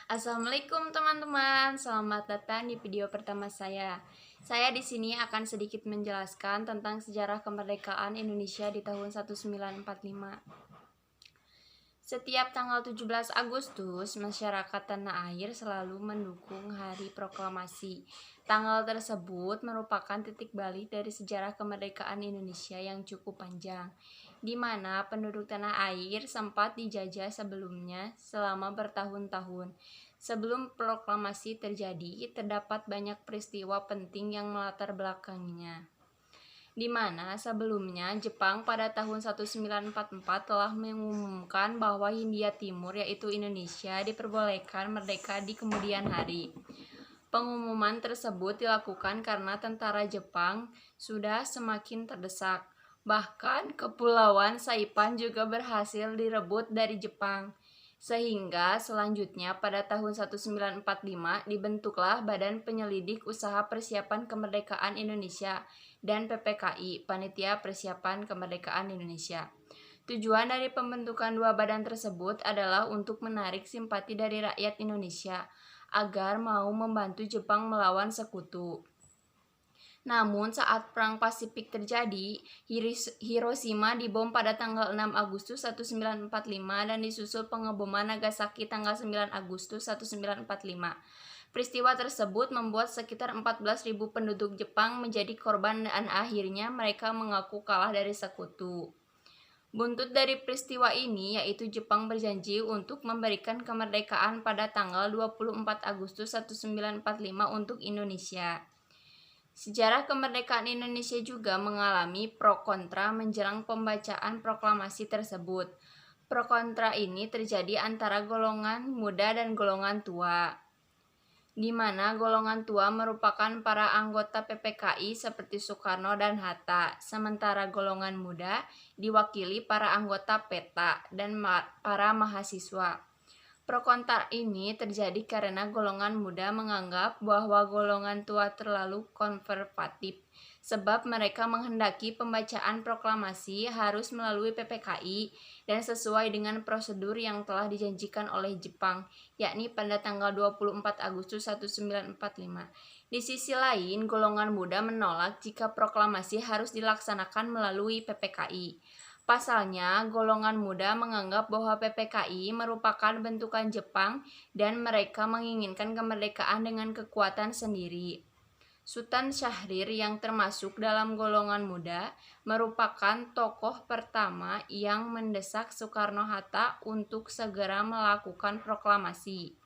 Assalamualaikum teman-teman, selamat datang di video pertama saya. Saya di sini akan sedikit menjelaskan tentang sejarah kemerdekaan Indonesia di tahun 1945. Setiap tanggal 17 Agustus, masyarakat tanah air selalu mendukung Hari Proklamasi. Tanggal tersebut merupakan titik balik dari sejarah kemerdekaan Indonesia yang cukup panjang, di mana penduduk tanah air sempat dijajah sebelumnya selama bertahun-tahun. Sebelum proklamasi terjadi, terdapat banyak peristiwa penting yang melatar belakanginya, di mana sebelumnya Jepang pada tahun 1944 telah mengumumkan bahwa Hindia Timur, yaitu Indonesia, diperbolehkan merdeka di kemudian hari. Pengumuman tersebut dilakukan karena tentara Jepang sudah semakin terdesak. Bahkan Kepulauan Saipan juga berhasil direbut dari Jepang. Sehingga selanjutnya pada tahun 1945 dibentuklah Badan Penyelidik Usaha Persiapan Kemerdekaan Indonesia dan PPKI, Panitia Persiapan Kemerdekaan Indonesia. Tujuan dari pembentukan dua badan tersebut adalah untuk menarik simpati dari rakyat Indonesia agar mau membantu Jepang melawan sekutu. Namun saat Perang Pasifik terjadi, Hiroshima dibom pada tanggal 6 Agustus 1945 dan disusul pengeboman Nagasaki tanggal 9 Agustus 1945. Peristiwa tersebut membuat sekitar 14.000 penduduk Jepang menjadi korban dan akhirnya mereka mengaku kalah dari sekutu. Buntut dari peristiwa ini yaitu Jepang berjanji untuk memberikan kemerdekaan pada tanggal 24 Agustus 1945 untuk Indonesia. Sejarah kemerdekaan Indonesia juga mengalami pro kontra menjelang pembacaan proklamasi tersebut. Pro kontra ini terjadi antara golongan muda dan golongan tua, di mana golongan tua merupakan para anggota PPKI seperti Soekarno dan Hatta, sementara golongan muda diwakili para anggota PETA dan para mahasiswa. Pro kontra ini terjadi karena golongan muda menganggap bahwa golongan tua terlalu konservatif, sebab mereka menghendaki pembacaan proklamasi harus melalui PPKI dan sesuai dengan prosedur yang telah dijanjikan oleh Jepang, yakni pada tanggal 24 Agustus 1945. Di sisi lain, golongan muda menolak jika proklamasi harus dilaksanakan melalui PPKI. Pasalnya, golongan muda menganggap bahwa PPKI merupakan bentukan Jepang dan mereka menginginkan kemerdekaan dengan kekuatan sendiri. Sultan Syahrir yang termasuk dalam golongan muda merupakan tokoh pertama yang mendesak Soekarno-Hatta untuk segera melakukan proklamasi.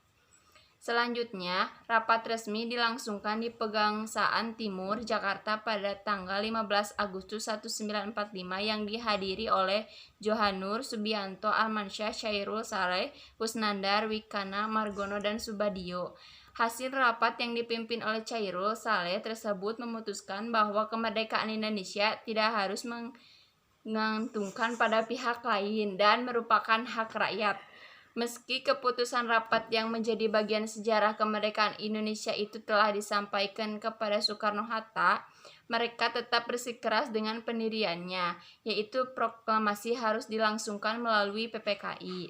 Selanjutnya, rapat resmi dilangsungkan di Pegangsaan Timur, Jakarta pada tanggal 15 Agustus 1945 yang dihadiri oleh Johannur, Subianto, Almansyah, Chairul Saleh, Kusnandar, Wikana, Margono, dan Subadio. Hasil rapat yang dipimpin oleh Chairul Saleh tersebut memutuskan bahwa kemerdekaan Indonesia tidak harus mengantungkan pada pihak lain dan merupakan hak rakyat. Meski keputusan rapat yang menjadi bagian sejarah kemerdekaan Indonesia itu telah disampaikan kepada Soekarno-Hatta, mereka tetap bersikeras dengan pendiriannya, yaitu proklamasi harus dilangsungkan melalui PPKI.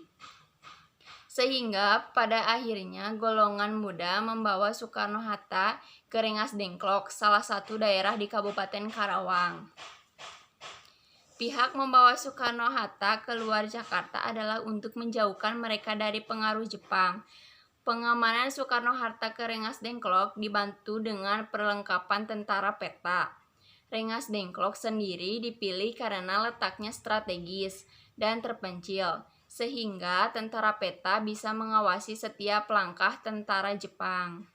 Sehingga pada akhirnya golongan muda membawa Soekarno-Hatta ke Rengas Dengklok, salah satu daerah di Kabupaten Karawang. Pihak membawa Soekarno-Hatta keluar Jakarta adalah untuk menjauhkan mereka dari pengaruh Jepang. Pengamanan Soekarno-Hatta ke Rengas Dengklok dibantu dengan perlengkapan tentara PETA. Rengas Dengklok sendiri dipilih karena letaknya strategis dan terpencil, sehingga tentara PETA bisa mengawasi setiap langkah tentara Jepang.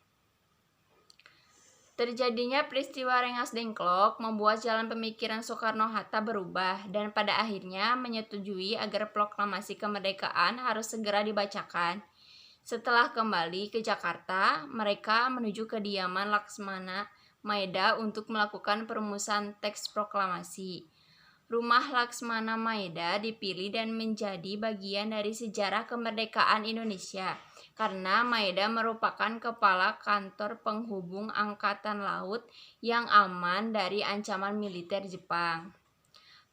Terjadinya peristiwa Rengas Dengklok membuat jalan pemikiran Soekarno-Hatta berubah dan pada akhirnya menyetujui agar proklamasi kemerdekaan harus segera dibacakan. Setelah kembali ke Jakarta, mereka menuju kediaman Laksmana Maeda untuk melakukan perumusan teks proklamasi. Rumah Laksmana Maeda dipilih dan menjadi bagian dari sejarah kemerdekaan Indonesia karena Maeda merupakan kepala kantor penghubung angkatan laut yang aman dari ancaman militer Jepang.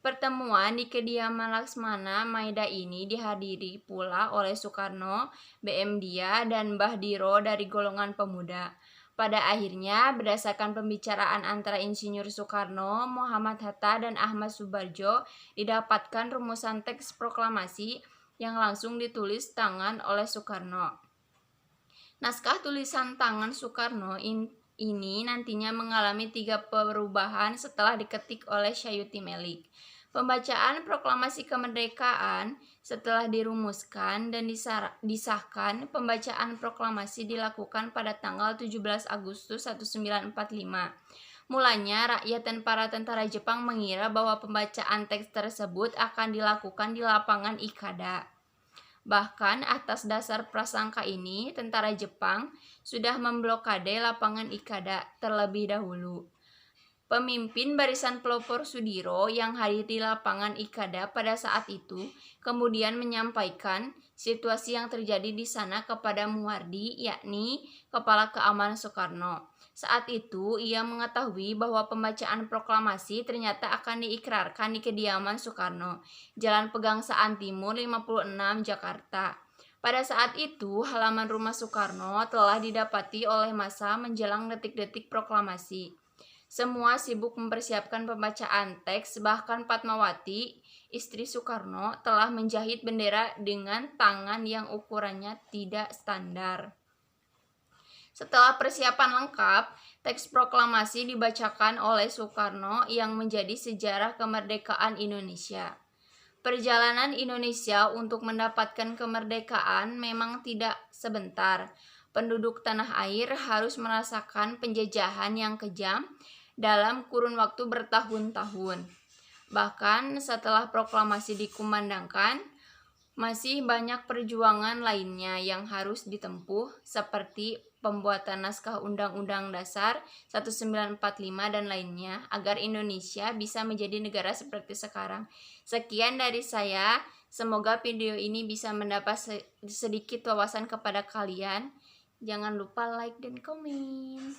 Pertemuan di kediaman Laksmana Maeda ini dihadiri pula oleh Soekarno, BM Dia, dan Mbah Diro dari golongan pemuda. Pada akhirnya, berdasarkan pembicaraan antara Insinyur Soekarno, Muhammad Hatta, dan Ahmad Subarjo, didapatkan rumusan teks proklamasi yang langsung ditulis tangan oleh Soekarno. Naskah tulisan tangan Soekarno ini nantinya mengalami 3 perubahan setelah diketik oleh Sayuti Melik. Pembacaan proklamasi kemerdekaan setelah dirumuskan dan disahkan, pembacaan proklamasi dilakukan pada tanggal 17 Agustus 1945. Mulanya, rakyat dan para tentara Jepang mengira bahwa pembacaan teks tersebut akan dilakukan di lapangan Ikada. Bahkan atas dasar prasangka ini, tentara Jepang sudah memblokade lapangan Ikada terlebih dahulu. Pemimpin Barisan Pelopor Sudiro yang hadir di lapangan Ikada pada saat itu kemudian menyampaikan situasi yang terjadi di sana kepada Muwardi, yakni Kepala Keamanan Soekarno. Saat itu ia mengetahui bahwa pembacaan proklamasi ternyata akan diikrarkan di kediaman Soekarno, Jalan Pegangsaan Timur 56, Jakarta. Pada saat itu, halaman rumah Soekarno telah didapati oleh massa menjelang detik-detik proklamasi. Semua sibuk mempersiapkan pembacaan teks, bahkan Fatmawati, istri Soekarno, telah menjahit bendera dengan tangan yang ukurannya tidak standar. Setelah persiapan lengkap, teks proklamasi dibacakan oleh Soekarno yang menjadi sejarah kemerdekaan Indonesia. Perjalanan Indonesia untuk mendapatkan kemerdekaan memang tidak sebentar. Penduduk tanah air harus merasakan penjajahan yang kejam dalam kurun waktu bertahun-tahun. Bahkan setelah proklamasi dikumandangkan, masih banyak perjuangan lainnya yang harus ditempuh seperti pembuatan naskah Undang-Undang Dasar 1945 dan lainnya agar Indonesia bisa menjadi negara seperti sekarang. Sekian dari saya, semoga video ini bisa mendapat sedikit wawasan kepada kalian. Jangan lupa like dan komen.